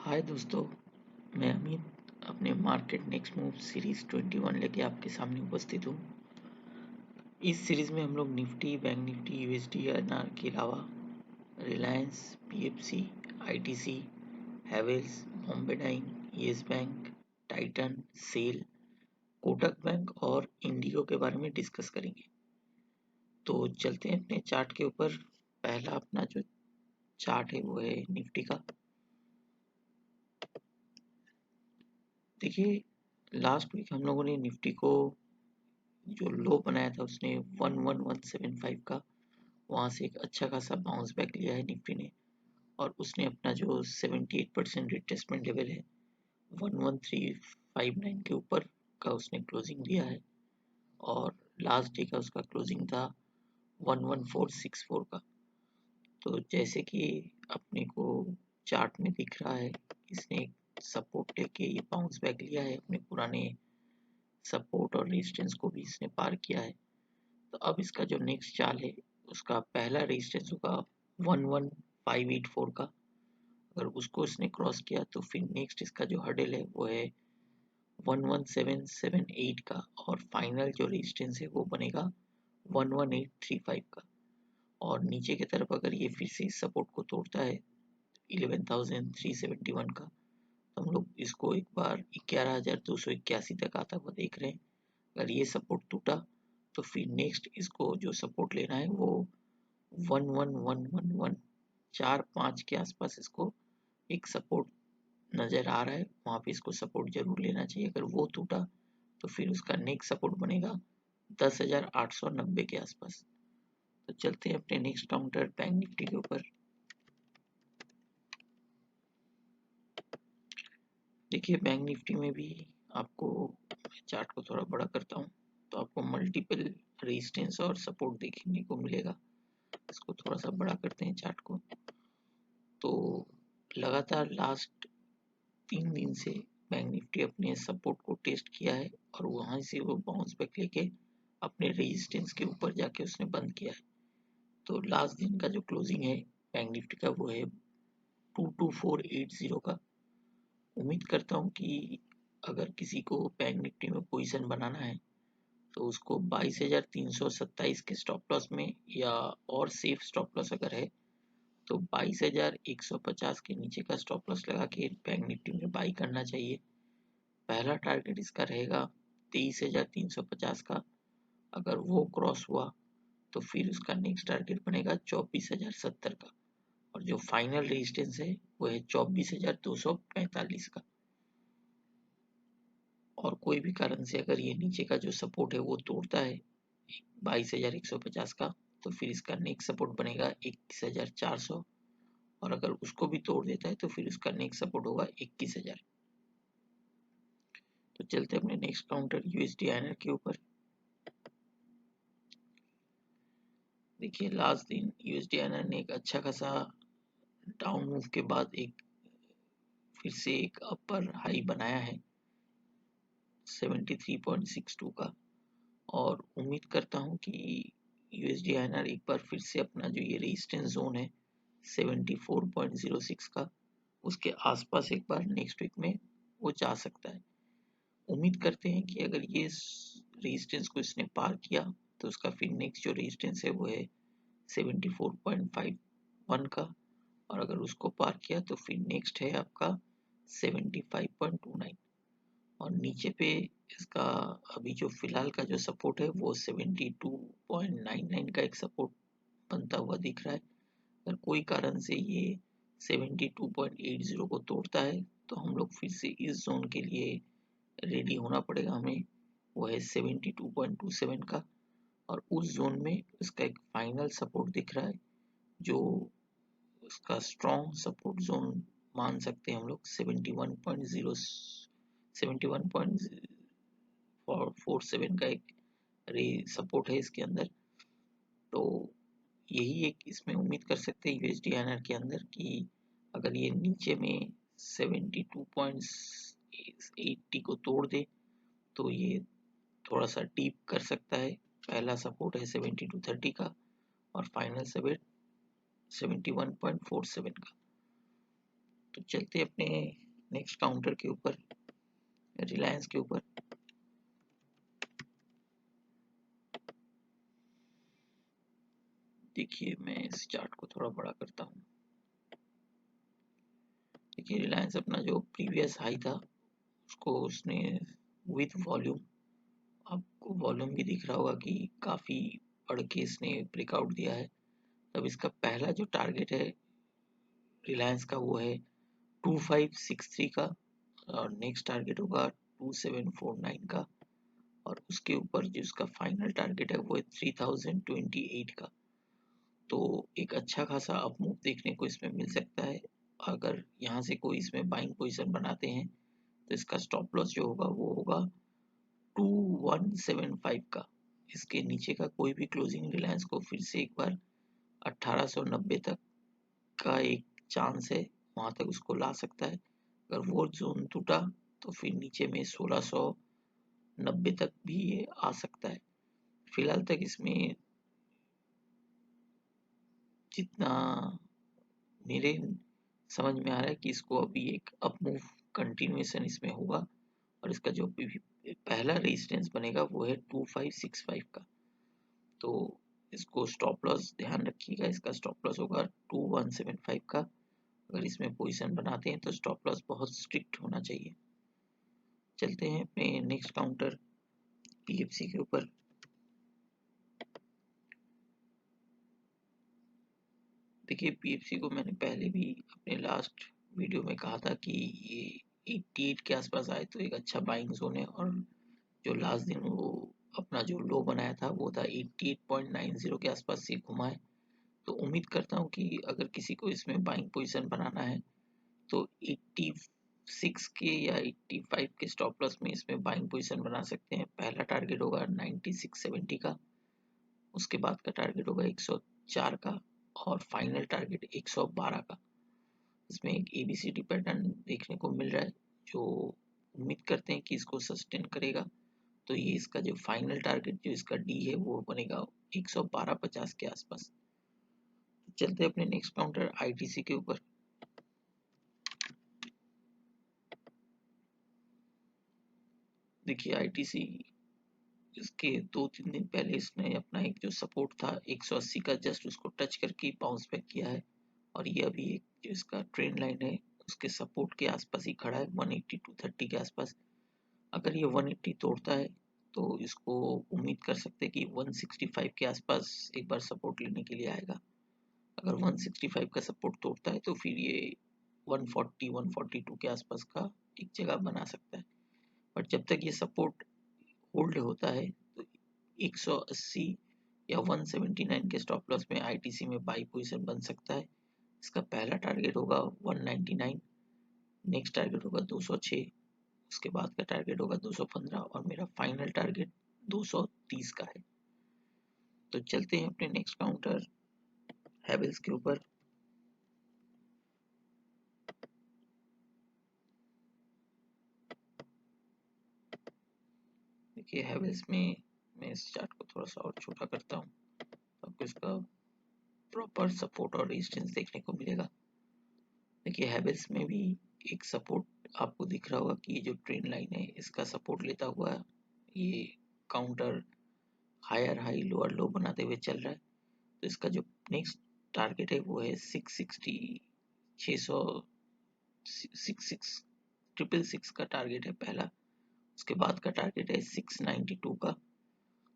हाय दोस्तों, मैं अमित अपने मार्केट नेक्स्ट मूव सीरीज 21 लेके आपके सामने उपस्थित हूँ। इस सीरीज में हम लोग निफ्टी, बैंक निफ्टी, यूएसडी आरएनआर के अलावा रिलायंस, पीएफसी, आईटीसी, हैवेल्स, बॉम्बे डाइंग, येस बैंक, टाइटन, सेल, कोटक बैंक और इंडिगो के बारे में डिस्कस करेंगे। तो चलते हैं अपने चार्ट के ऊपर। पहला अपना जो चार्ट है वो है निफ्टी का। देखिए, लास्ट वीक हम लोगों ने निफ्टी को जो लो बनाया था उसने 11175 का, वहाँ से एक अच्छा खासा बाउंस बैक लिया है निफ्टी ने। और उसने अपना जो 78% रिट्रेसमेंट लेवल है 11359 के ऊपर का उसने क्लोजिंग दिया है। और लास्ट डे का उसका क्लोजिंग था 11464 का। तो जैसे कि अपने को चार्ट में दिख रहा है, इसने एक सपोर्ट लेके ये बाउंस बैक लिया है, अपने पुराने सपोर्ट और रेजिस्टेंस को भी इसने पार किया है। तो अब इसका जो नेक्स्ट चाल है उसका पहला रेजिस्टेंस होगा 11584 का। अगर उसको इसने क्रॉस किया तो फिर नेक्स्ट इसका जो हर्डल है वो है 11778 का। और फाइनल जो रेजिस्टेंस है वो बनेगा 11835 का। और नीचे की तरफ अगर ये फिर से इस सपोर्ट को तोड़ता है 11371 का, तो हम लोग इसको एक बार 11281 तक आता हुआ देख रहे हैं। अगर ये सपोर्ट टूटा तो फिर नेक्स्ट इसको जो सपोर्ट लेना है वो 11145 के आसपास इसको एक सपोर्ट नज़र आ रहा है, वहाँ पे इसको सपोर्ट जरूर लेना चाहिए। अगर वो टूटा तो फिर उसका नेक्स्ट सपोर्ट बनेगा 10,890 के आसपास। तो चलते हैं अपने नेक्स्ट काउंटर बैंक निफ्टी के ऊपर। देखिए, बैंक निफ्टी में भी आपको, मैं चार्ट को थोड़ा बड़ा करता हूँ तो आपको मल्टीपल रेजिस्टेंस और सपोर्ट देखने को मिलेगा। इसको थोड़ा सा बड़ा करते हैं चार्ट को। तो लगातार लास्ट 3 दिन से बैंक निफ्टी अपने सपोर्ट को टेस्ट किया है और वहां से वो बाउंस बैक लेके अपने रेजिस्टेंस के ऊपर जाके उसने बंद किया है। तो लास्ट दिन का जो क्लोजिंग है बैंक निफ्टी का वो है 22480 का। उम्मीद करता हूँ कि अगर किसी को बैंक निफ्टी में पोजीशन बनाना है तो उसको 22,327 के स्टॉप लॉस में, या और सेफ स्टॉप लॉस अगर है तो 22,150 के नीचे का स्टॉप लॉस लगा के बैंक निफ्टी में बाई करना चाहिए। पहला टारगेट इसका रहेगा 23,350 का। अगर वो क्रॉस हुआ तो फिर उसका नेक्स्ट टारगेट बनेगा 24,070 का। और जो फाइनल रेजिस्टेंस है वो है 24,245 का। और कोई भी कारण से अगर ये नीचे का जो सपोर्ट है वो तोड़ता है 22,150 का, तो फिर इसका नेक्स्ट सपोर्ट बनेगा 21,400। और अगर उसको भी तोड़ देता है तो फिर उसका नेक्स्ट सपोर्ट होगा 21,000। तो चलते अपने नेक्स्ट काउंटर यूएसडी आईएनआर के ऊपर। देखिए, लास्ट दिन यूएसडी आईएनआर ने एक अच्छा खासा डाउन मूव के बाद एक फिर से एक अपर हाई बनाया है 73.62 का। और उम्मीद करता हूँ कि यूएसडी आईएनआर एक बार फिर से अपना जो ये रेजिस्टेंस जोन है 74.06 का, उसके आसपास एक बार नेक्स्ट वीक में वो जा सकता है। उम्मीद करते हैं कि अगर ये रेजिस्टेंस को इसने पार किया तो उसका फिर नेक्स्ट जो रेजिस्टेंस है वो है 74.51 का। और अगर उसको पार किया तो फिर नेक्स्ट है आपका 75.29। और नीचे पे इसका अभी जो फिलहाल का जो सपोर्ट है वो 72.99 का एक सपोर्ट बनता हुआ दिख रहा है। अगर कोई कारण से ये 72.80 को तोड़ता है तो हम लोग फिर से इस जोन के लिए रेडी होना पड़ेगा हमें, वो है 72.27 का। और उस जोन में इसका एक फाइनल सपोर्ट दिख रहा है जो उसका स्ट्रॉन्ग सपोर्ट जोन मान सकते हैं हम लोग 71.47 का एक रे सपोर्ट है इसके अंदर। तो यही एक इसमें उम्मीद कर सकते हैं यूएसडी आईएनआर के अंदर कि अगर ये नीचे में 72.80 को तोड़ दे तो ये थोड़ा सा डीप कर सकता है। पहला सपोर्ट है 7230 का और फाइनल सपोर्ट 71.47 का। तो चलते अपने नेक्स्ट काउंटर के ऊपर, रिलायंस के ऊपर। देखिए मैं इस चार्ट को थोड़ा बड़ा करता हूँ। देखिए रिलायंस अपना जो प्रीवियस हाई था उसको उसने विथ वॉल्यूम, आपको वॉल्यूम भी दिख रहा होगा कि काफ़ी बढ़ के इसने ब्रेकआउट दिया है। तब इसका पहला जो टारगेट है रिलायंस का वो है 2563 का, और नेक्स्ट टारगेट होगा 2749 का, और उसके ऊपर जो इसका फाइनल टारगेट है वो है 3028 का। तो एक अच्छा खासा अप मूव देखने को इसमें मिल सकता है। अगर यहाँ से कोई इसमें बाइंग पोजीशन बनाते हैं तो इसका स्टॉप लॉस जो होगा वो होगा 2175 का। इसके नीचे का कोई भी क्लोजिंग रिलायंस को फिर से एक बार 1890 तक का एक चांस है, वहां तक उसको ला सकता है। अगर वो जोन टूटा तो फिर नीचे में 1690 तक भी ये आ सकता है। फिलहाल तक इसमें जितना मेरे समझ में आ रहा है कि इसको अभी एक अप मूव कंटिन्यूएशन इसमें होगा, और इसका जो पहला रेजिस्टेंस बनेगा वो है 2565 का। तो इसको स्टॉप लॉस ध्यान रखिएगा, इसका स्टॉप लॉस होगा 2175 का। अगर इसमें पोजीशन बनाते हैं तो स्टॉप लॉस बहुत स्ट्रिक्ट होना चाहिए। चलते हैं अपने नेक्स्ट काउंटर पीएफसी के ऊपर। देखिए पीएफसी को मैंने पहले भी अपने लास्ट वीडियो में कहा था कि ये 88 के आसपास आए तो एक अच्छा बाइंग जोन है, और जो लास्ट दिन वो अपना जो लो बनाया था वो था 88.90 के आसपास से घुमा है। तो उम्मीद करता हूँ कि अगर किसी को इसमें बाइंग पोजीशन बनाना है तो 86 के या 85 के स्टॉप लॉस में इसमें बाइंग पोजीशन बना सकते हैं। पहला टारगेट होगा 9670 का, उसके बाद का टारगेट होगा 104 का, और फाइनल टारगेट 112 का। इसमें एक एबीसीडी पैटर्न देखने को मिल रहा है जो उम्मीद करते हैं कि इसको सस्टेन करेगा। तो ये इसका जो फाइनल टारगेट जो इसका डी है वो बनेगा 112.50 के आसपास। चलते हैं अपने नेक्स्ट काउंटर आईटीसी के ऊपर। देखिए आईटीसी, इसके 2-3 दिन पहले इसने अपना एक जो सपोर्ट था 180 का जस्ट उसको टच करके बाउंस बैक किया है, और ये अभी एक जो इसका ट्रेंड लाइन है उसके सपोर्ट के आसपास ही खड़ा है 180 टू 30 के आसपास। अगर ये 180 तोड़ता है तो इसको उम्मीद कर सकते हैं कि 165 के आसपास एक बार सपोर्ट लेने के लिए आएगा। अगर 165 का सपोर्ट तोड़ता है तो फिर ये 140 142 के आसपास का एक जगह बना सकता है। बट जब तक ये सपोर्ट होल्ड होता है तो 180 या 179 के स्टॉप लॉस में आईटीसी में बाई पोजीशन बन सकता है। इसका पहला टारगेट होगा 199, नेक्स्ट टारगेट होगा 206, उसके बाद का टारगेट होगा 215, और मेरा फाइनल टारगेट 230 का है। तो चलते हैं अपने नेक्स्ट काउंटर हैवेल्स के ऊपर। देखिए हैवेल्स में मैं इस चार्ट को थोड़ा सा और छोटा करता हूँ, आपको इसका प्रॉपर सपोर्ट और रेजिस्टेंस देखने को मिलेगा। देखिए हैवेल्स में भी एक सपोर्ट आपको दिख रहा होगा कि ये जो ट्रेंड लाइन है इसका सपोर्ट लेता हुआ ये counter higher high lower low बनाते हुए चल रहा है। तो इसका जो नेक्स्ट टारगेट है वो है 660, 600, 666 का टारगेट है पहला। उसके बाद का टारगेट है 692 का।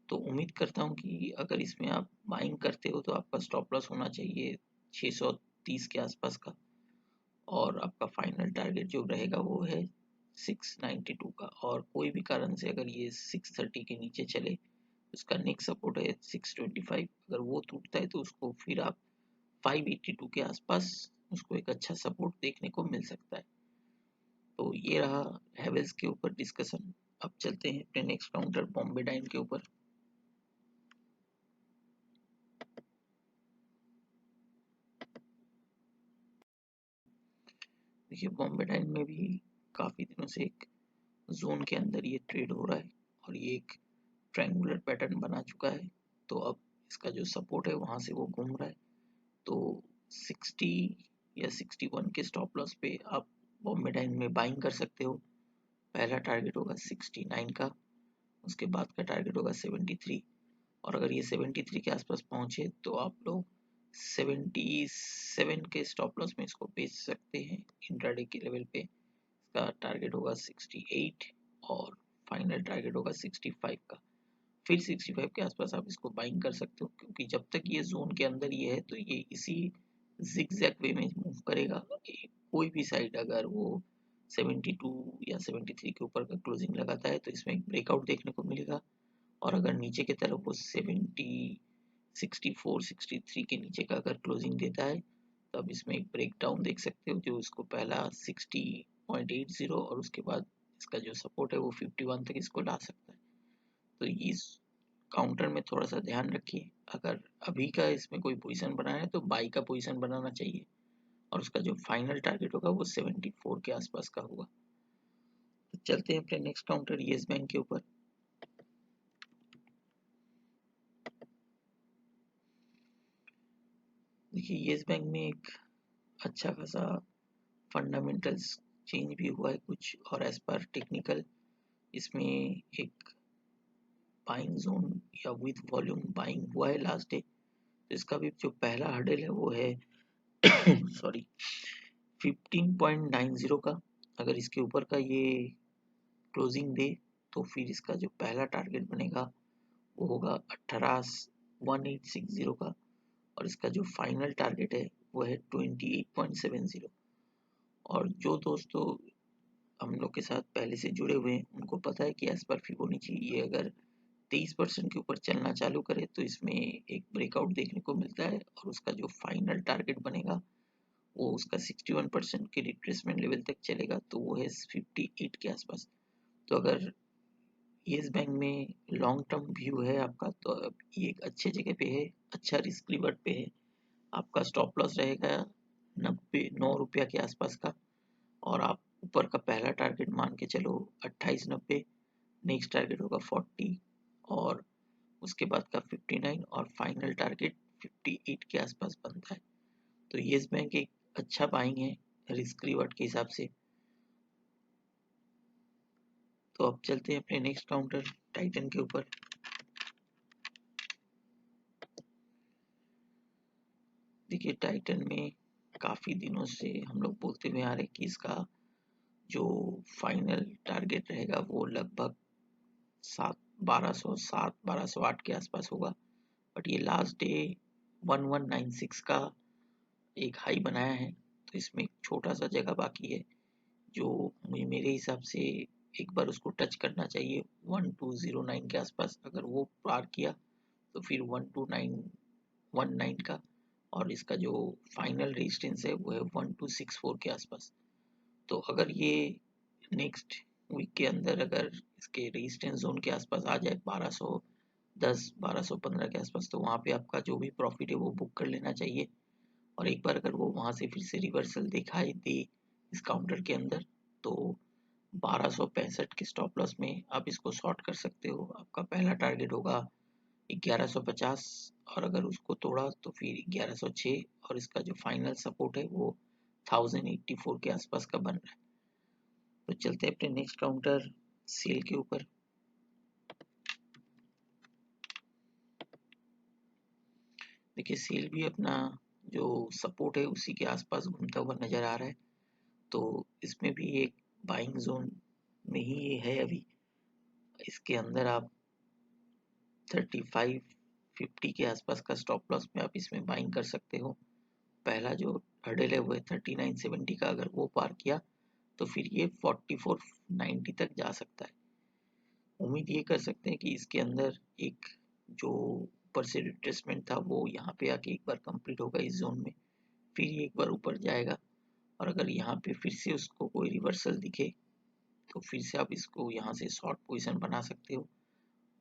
तो उम्मीद करता हूँ कि अगर इसमें आप बाइंग करते हो तो आपका स्टॉप लॉस होना चाहिए 630 के आसपास का, और आपका फाइनल टारगेट जो रहेगा वो है 692 का। और कोई भी कारण से अगर ये 630 के नीचे चले, उसका नेक्स्ट सपोर्ट है 625, अगर वो टूटता है तो उसको फिर आप 582 के आसपास उसको एक अच्छा सपोर्ट देखने को मिल सकता है। तो ये रहा हैवेल्स के ऊपर डिस्कशन। अब चलते हैं अपने नेक्स्ट काउंटर बॉम्बे डाइन के ऊपर। देखिए बॉम्बे डाइन में भी काफी दिनों से एक जोन के अंदर ये ट्रेड हो रहा है, और ये एक ट्रायंगुलर पैटर्न बना चुका है। तो अब इसका जो सपोर्ट है वहां से वो घूम रहा है। तो 60 या 61 के स्टॉप लॉस पे आप बॉम्बे डाइन में बाइंग कर सकते हो। पहला टारगेट होगा 69 का, उसके बाद का टारगेट होगा 73, और अगर ये 73 के आसपास पहुंचे तो आप लोग 77 के स्टॉप लॉस में इसको बेच सकते हैं इंट्राडे के लेवल पे। इसका टारगेट होगा 68 और फाइनल टारगेट होगा 65 का। फिर 65 के आसपास आप इसको बाइंग कर सकते हो, क्योंकि जब तक ये जोन के अंदर ये है तो ये इसी जिगजैग वे में मूव करेगा। कोई भी साइड अगर वो 72 या 73 के ऊपर का क्लोजिंग लगाता है तो इसमें एक ब्रेकआउट देखने को मिलेगा, और अगर नीचे की तरफ वो 70 64 63 के नीचे का अगर क्लोजिंग देता है तो आप इसमें एक ब्रेकडाउन देख सकते हो, जो इसको पहला 60.80 और उसके बाद इसका जो सपोर्ट है वो 51 तक इसको ला सकता है। तो इस काउंटर में थोड़ा सा ध्यान रखिए, अगर अभी का इसमें कोई पोजीशन बनाना है तो बाई का पोजीशन बनाना चाहिए, और उसका जो फाइनल टारगेट होगा वो 74 के आसपास का होगा। तो चलते हैं अपने नेक्स्ट काउंटर येस बैंक के ऊपर। देखिए येस बैंक में एक अच्छा खासा फंडामेंटल्स चेंज भी हुआ है कुछ, और एज पर टेक्निकल इसमें एक बाइंग जोन या विद वॉल्यूम बाइंग हुआ है लास्ट डे। तो इसका भी जो पहला हर्डल है वो है सॉरी 15.90 का। अगर इसके ऊपर का ये क्लोजिंग दे तो फिर इसका जो पहला टारगेट बनेगा वो होगा 18,1860 का, और इसका जो फाइनल टारगेट है वो है 28.70। और जो दोस्तों हम लोग के साथ पहले से जुड़े हुए हैं उनको पता है कि एज पर फिबोनाची ये अगर 23% के ऊपर चलना चालू करे तो इसमें एक ब्रेकआउट देखने को मिलता है, और उसका जो फाइनल टारगेट बनेगा वो उसका 61% के रिट्रेसमेंट लेवल तक चलेगा, तो वो है 58 के आसपास। तो अगर येस बैंक में लॉन्ग टर्म व्यू है आपका तो अब ये एक अच्छे जगह पे है, अच्छा रिस्क रिवर्ट पे है। आपका स्टॉप लॉस रहेगा 9 रुपया के आसपास का, और आप ऊपर का पहला टारगेट मान के चलो 28.90, नेक्स्ट टारगेट होगा 40, और उसके बाद का 59, और फाइनल टारगेट 58 के आसपास बनता है। तो येस बैंक एक अच्छा बाइंग है रिस्क रिवर्ट के हिसाब से। तो अब चलते हैं अपने नेक्स्ट काउंटर टाइटन के ऊपर। देखिए टाइटन में काफ़ी दिनों से हम लोग बोलते हुए आ रहे कि इसका जो फाइनल टारगेट रहेगा वो लगभग 1208 के आसपास होगा, बट ये लास्ट डे 1196 का एक हाई बनाया है। तो इसमें एक छोटा सा जगह बाकी है जो मुझे मेरे हिसाब से एक बार उसको टच करना चाहिए 1209 के आसपास। अगर वो पार किया तो फिर 1219 का, और इसका जो फाइनल रेजिस्टेंस है वो है 1264 के आसपास। तो अगर ये नेक्स्ट वीक के अंदर अगर इसके रेजिस्टेंस जोन के आसपास आ जाए 1210 1215 के आसपास, तो वहाँ पे आपका जो भी प्रॉफिट है वो बुक कर लेना चाहिए। और एक बार अगर वो वहाँ से फिर से रिवर्सल दिखाई दे इस काउंटर के अंदर तो 1265 के स्टॉप लॉस में आप इसको शॉर्ट कर सकते हो। आपका पहला टारगेट होगा 1150, और अगर उसको तोड़ा तो फिर 1106, और इसका जो फाइनल सपोर्ट है वो 1084 के आसपास का बन रहा है। तो चलते हैं अपने नेक्स्ट काउंटर सेल के ऊपर। देखिए सेल भी अपना जो सपोर्ट है उसी के आसपास घूमता हुआ नजर आ रहा है, तो इसमें भी एक बाइंग जोन में ही ये है अभी। इसके अंदर आप 3550 के आसपास का स्टॉप लॉस में आप इसमें बाइंग कर सकते हो। पहला जो हर्डल है वो है 3970 का, अगर वो पार किया तो फिर ये 4490 तक जा सकता है। उम्मीद ये कर सकते हैं कि इसके अंदर एक जो ऊपर से रिट्रेसमेंट था वो यहाँ पे आके एक बार कंप्लीट होगा इस जोन में, फिर ये एक बार ऊपर जाएगा, और अगर यहाँ पे फिर से उसको कोई रिवर्सल दिखे तो फिर से आप इसको यहाँ से शॉर्ट पोजीशन बना सकते हो।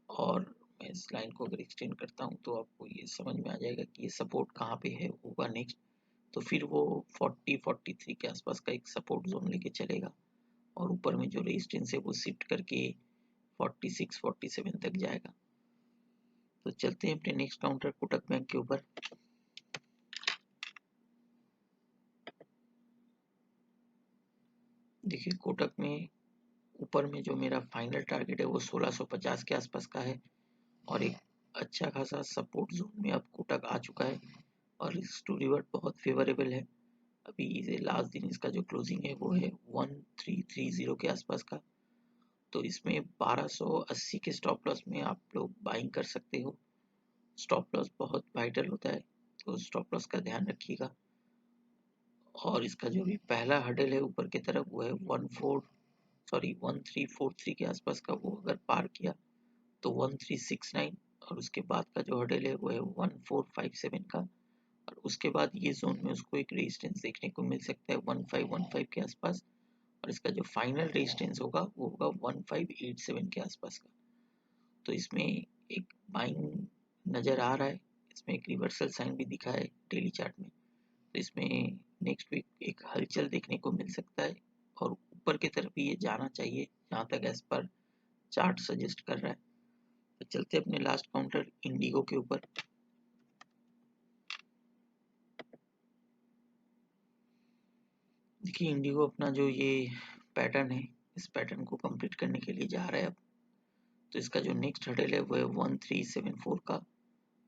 और मैं इस लाइन को अगर एक्सटेंड करता हूँ तो आपको ये समझ में आ जाएगा कि ये सपोर्ट कहाँ पे है होगा नेक्स्ट। तो फिर वो 40-43 के आसपास का एक सपोर्ट जोन लेके चलेगा, और ऊपर में जो रेजिस्टेंस है वो शिफ्ट करके 46-47 तक जाएगा। तो चलते हैं अपने नेक्स्ट काउंटर कोटक बैंक के ऊपर। देखिए कोटक में ऊपर में जो मेरा फाइनल टारगेट है वो 1650 के आसपास का है और एक अच्छा खासा सपोर्ट जोन में अब कोटक आ चुका है और रिस्क टू रिवर्ट बहुत फेवरेबल है। अभी ये लास्ट दिन इसका जो क्लोजिंग है वो है 1330 के आसपास का। तो इसमें 1280 के स्टॉप लॉस में आप लोग बाइंग कर सकते हो। स्टॉप लॉस बहुत वाइटल होता है तो स्टॉप लॉस का ध्यान रखिएगा। और इसका जो भी पहला हर्डल है ऊपर की तरफ वो है 1343 के आसपास का, वो अगर पार किया तो 1369 और उसके बाद का जो हर्डल है वो है 1457 का। और उसके बाद ये जोन में उसको एक रेजिस्टेंस देखने को मिल सकता है 1515 के आसपास और इसका जो फाइनल रेजिस्टेंस होगा वो होगा 1587 के आसपास का। तो इसमें एक बाइंग नज़र आ रहा है, इसमें एक रिवर्सल साइन भी दिखा है डेली चार्ट में। तो इसमें नेक्स्ट वीक एक हलचल देखने को मिल सकता है और ऊपर की तरफ ये जाना चाहिए जहाँ तक एज पर चार्ट सजेस्ट कर रहा है। तो चलते अपने लास्ट काउंटर इंडिगो के ऊपर। देखिए इंडिगो अपना जो ये पैटर्न है इस पैटर्न को कंप्लीट करने के लिए जा रहा है अब। तो इसका जो नेक्स्ट हर्डल है वो है 1374 का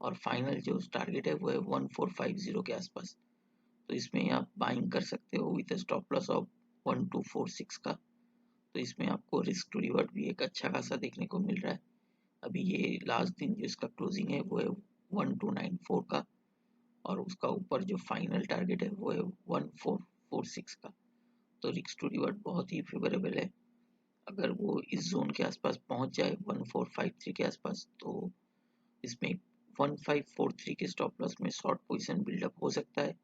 और फाइनल जो टारगेट है वो है 1450 के आसपास। तो इसमें आप बाइंग कर सकते हो विद स्टॉप लॉस ऑफ 1246 का। तो इसमें आपको रिस्क टू रिवर्ट भी एक अच्छा खासा देखने को मिल रहा है। अभी ये लास्ट दिन जो इसका क्लोजिंग है वो है 1294 का और उसका ऊपर जो फाइनल टारगेट है वो है 1446 का। तो रिस्क टू रिवर्ट बहुत ही फेवरेबल है। अगर वो इस जोन के आसपास पहुंच जाए 1453 के आसपास तो इसमें 1543 के स्टॉप लॉस में शॉर्ट पोजीशन बिल्डअप हो सकता है।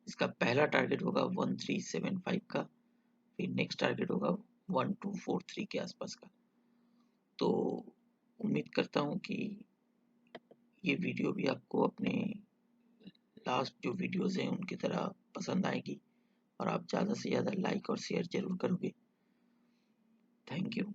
इसका पहला टारगेट होगा 1375 का, फिर नेक्स्ट टारगेट होगा 1243 के आसपास का। तो उम्मीद करता हूँ कि ये वीडियो भी आपको अपने लास्ट जो वीडियोस हैं उनकी तरह पसंद आएगी और आप ज़्यादा से ज़्यादा लाइक और शेयर जरूर करोगे। Thank you.